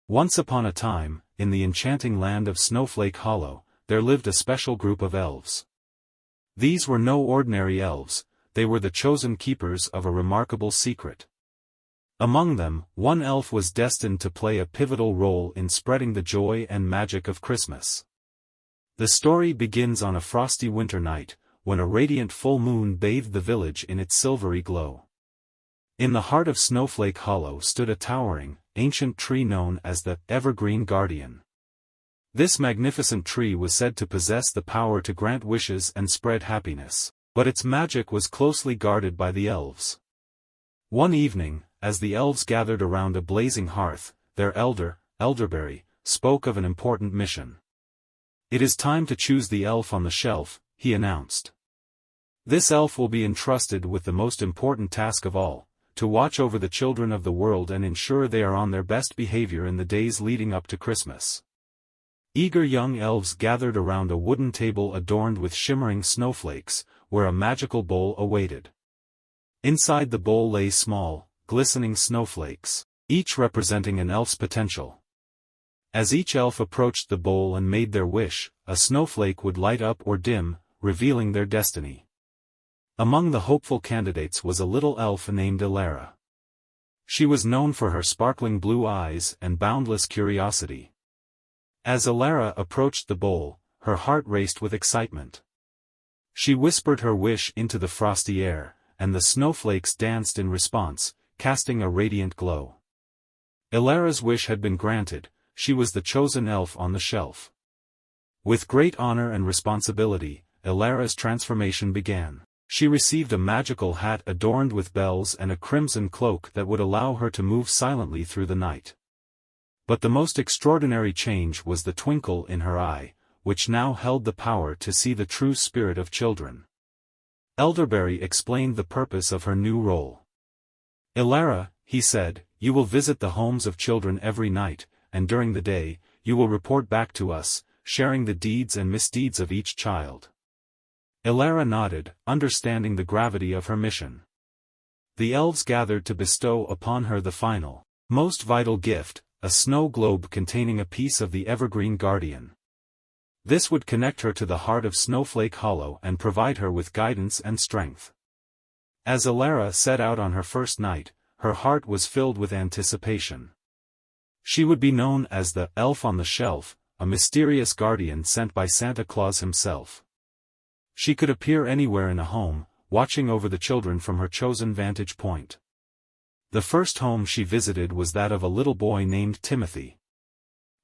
Once upon a time, in the enchanting land of Snowflake Hollow, there lived a special group of elves. These were no ordinary elves, they were the chosen keepers of a remarkable secret. Among them, one elf was destined to play a pivotal role in spreading the joy and magic of Christmas. The story begins on a frosty winter night, when a radiant full moon bathed the village in its silvery glow. In the heart of Snowflake Hollow stood a towering, ancient tree known as the Evergreen Guardian. This magnificent tree was said to possess the power to grant wishes and spread happiness, but its magic was closely guarded by the elves. One evening, as the elves gathered around a blazing hearth, their elder, Elderberry, spoke of an important mission. "It is time to choose the elf on the shelf," he announced. "This elf will be entrusted with the most important task of all, to watch over the children of the world and ensure they are on their best behavior in the days leading up to Christmas." Eager young elves gathered around a wooden table adorned with shimmering snowflakes, where a magical bowl awaited. Inside the bowl lay small, glistening snowflakes, each representing an elf's potential. As each elf approached the bowl and made their wish, a snowflake would light up or dim, revealing their destiny. Among the hopeful candidates was a little elf named Elara. She was known for her sparkling blue eyes and boundless curiosity. As Elara approached the bowl, her heart raced with excitement. She whispered her wish into the frosty air, and the snowflakes danced in response, casting a radiant glow. Elara's wish had been granted, she was the chosen elf on the shelf. With great honor and responsibility, Elara's transformation began. She received a magical hat adorned with bells and a crimson cloak that would allow her to move silently through the night. But the most extraordinary change was the twinkle in her eye, which now held the power to see the true spirit of children. Elderberry explained the purpose of her new role. "Elara," he said, "you will visit the homes of children every night, and during the day, you will report back to us, sharing the deeds and misdeeds of each child." Elara nodded, understanding the gravity of her mission. The elves gathered to bestow upon her the final, most vital gift, a snow globe containing a piece of the Evergreen Guardian. This would connect her to the heart of Snowflake Hollow and provide her with guidance and strength. As Elara set out on her first night, her heart was filled with anticipation. She would be known as the Elf on the Shelf, a mysterious guardian sent by Santa Claus himself. She could appear anywhere in a home, watching over the children from her chosen vantage point. The first home she visited was that of a little boy named Timothy.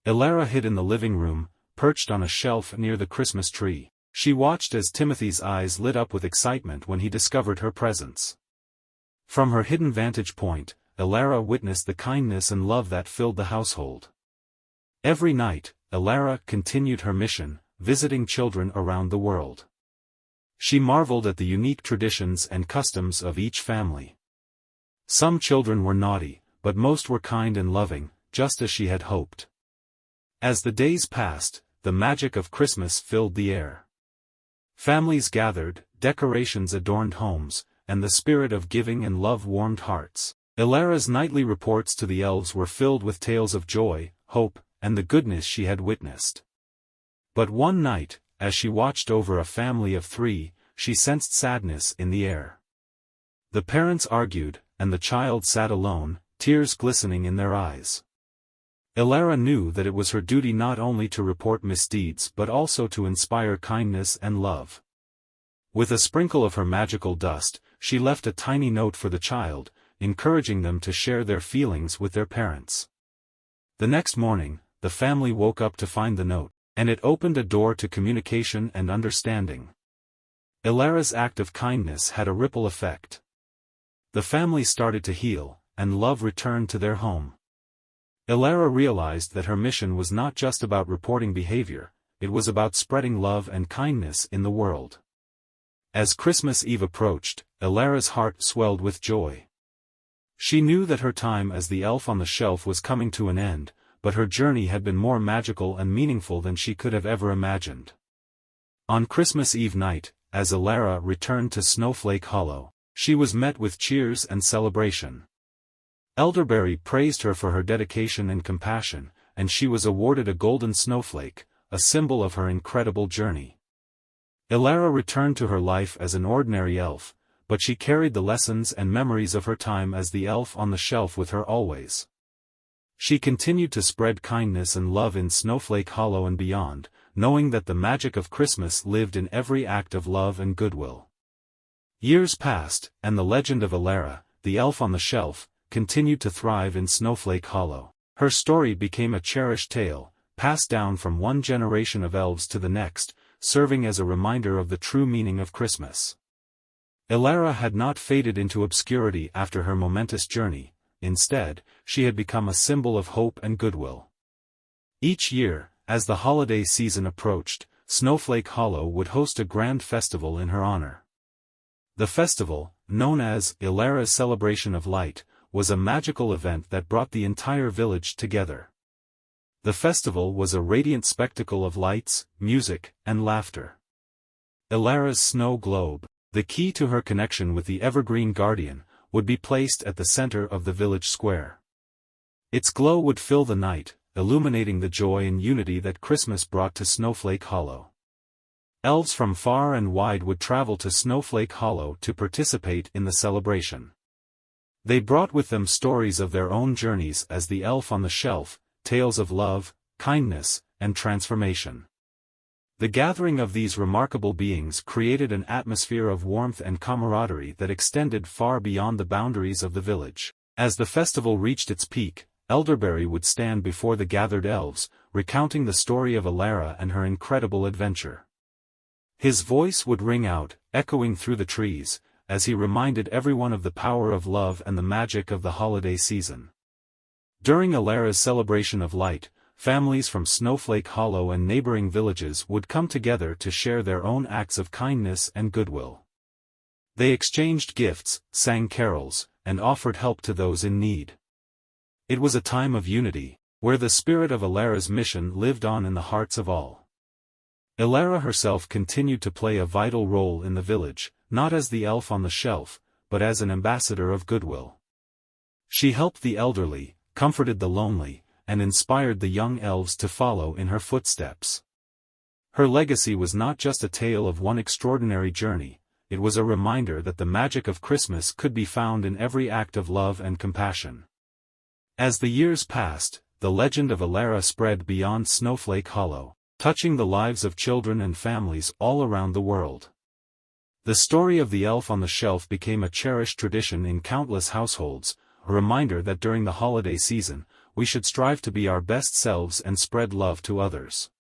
Elara hid in the living room, perched on a shelf near the Christmas tree. She watched as Timothy's eyes lit up with excitement when he discovered her presence. From her hidden vantage point, Elara witnessed the kindness and love that filled the household. Every night, Elara continued her mission, visiting children around the world. She marveled at the unique traditions and customs of each family. Some children were naughty, but most were kind and loving, just as she had hoped. As the days passed, the magic of Christmas filled the air. Families gathered, decorations adorned homes, and the spirit of giving and love warmed hearts. Elara's nightly reports to the elves were filled with tales of joy, hope, and the goodness she had witnessed. But one night, as she watched over a family of 3, she sensed sadness in the air. The parents argued, and the child sat alone, tears glistening in their eyes. Elara knew that it was her duty not only to report misdeeds but also to inspire kindness and love. With a sprinkle of her magical dust, she left a tiny note for the child, encouraging them to share their feelings with their parents. The next morning, the family woke up to find the note, and it opened a door to communication and understanding. Elara's act of kindness had a ripple effect. The family started to heal, and love returned to their home. Elara realized that her mission was not just about reporting behavior, it was about spreading love and kindness in the world. As Christmas Eve approached, Elara's heart swelled with joy. She knew that her time as the elf on the shelf was coming to an end, but her journey had been more magical and meaningful than she could have ever imagined. On Christmas Eve night, as Elara returned to Snowflake Hollow, she was met with cheers and celebration. Elderberry praised her for her dedication and compassion, and she was awarded a golden snowflake, a symbol of her incredible journey. Elara returned to her life as an ordinary elf, but she carried the lessons and memories of her time as the elf on the shelf with her always. She continued to spread kindness and love in Snowflake Hollow and beyond, knowing that the magic of Christmas lived in every act of love and goodwill. Years passed, and the legend of Elara, the elf on the shelf, continued to thrive in Snowflake Hollow. Her story became a cherished tale, passed down from one generation of elves to the next, serving as a reminder of the true meaning of Christmas. Elara had not faded into obscurity after her momentous journey. Instead, she had become a symbol of hope and goodwill. Each year, as the holiday season approached, Snowflake Hollow would host a grand festival in her honor. The festival, known as Elara's Celebration of Light, was a magical event that brought the entire village together. The festival was a radiant spectacle of lights, music, and laughter. Elara's snow globe, the key to her connection with the evergreen guardian, would be placed at the center of the village square. Its glow would fill the night, illuminating the joy and unity that Christmas brought to Snowflake Hollow. Elves from far and wide would travel to Snowflake Hollow to participate in the celebration. They brought with them stories of their own journeys as the elf on the shelf, tales of love, kindness, and transformation. The gathering of these remarkable beings created an atmosphere of warmth and camaraderie that extended far beyond the boundaries of the village. As the festival reached its peak, Elderberry would stand before the gathered elves, recounting the story of Elara and her incredible adventure. His voice would ring out, echoing through the trees, as he reminded everyone of the power of love and the magic of the holiday season. During Elara's celebration of light, families from Snowflake Hollow and neighboring villages would come together to share their own acts of kindness and goodwill. They exchanged gifts, sang carols, and offered help to those in need. It was a time of unity, where the spirit of Elara's mission lived on in the hearts of all. Elara herself continued to play a vital role in the village, not as the elf on the shelf, but as an ambassador of goodwill. She helped the elderly, comforted the lonely, and inspired the young elves to follow in her footsteps. Her legacy was not just a tale of one extraordinary journey, it was a reminder that the magic of Christmas could be found in every act of love and compassion. As the years passed, the legend of Elara spread beyond Snowflake Hollow, touching the lives of children and families all around the world. The story of the elf on the shelf became a cherished tradition in countless households, a reminder that during the holiday season, we should strive to be our best selves and spread love to others.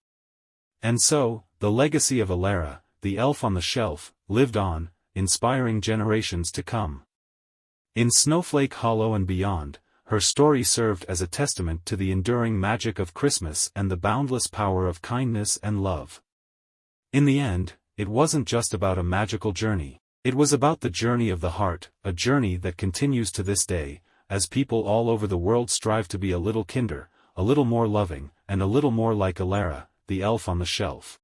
And so, the legacy of Elara, the elf on the shelf, lived on, inspiring generations to come. In Snowflake Hollow and beyond, her story served as a testament to the enduring magic of Christmas and the boundless power of kindness and love. In the end, it wasn't just about a magical journey, it was about the journey of the heart, a journey that continues to this day, as people all over the world strive to be a little kinder, a little more loving, and a little more like Elara, the elf on the shelf.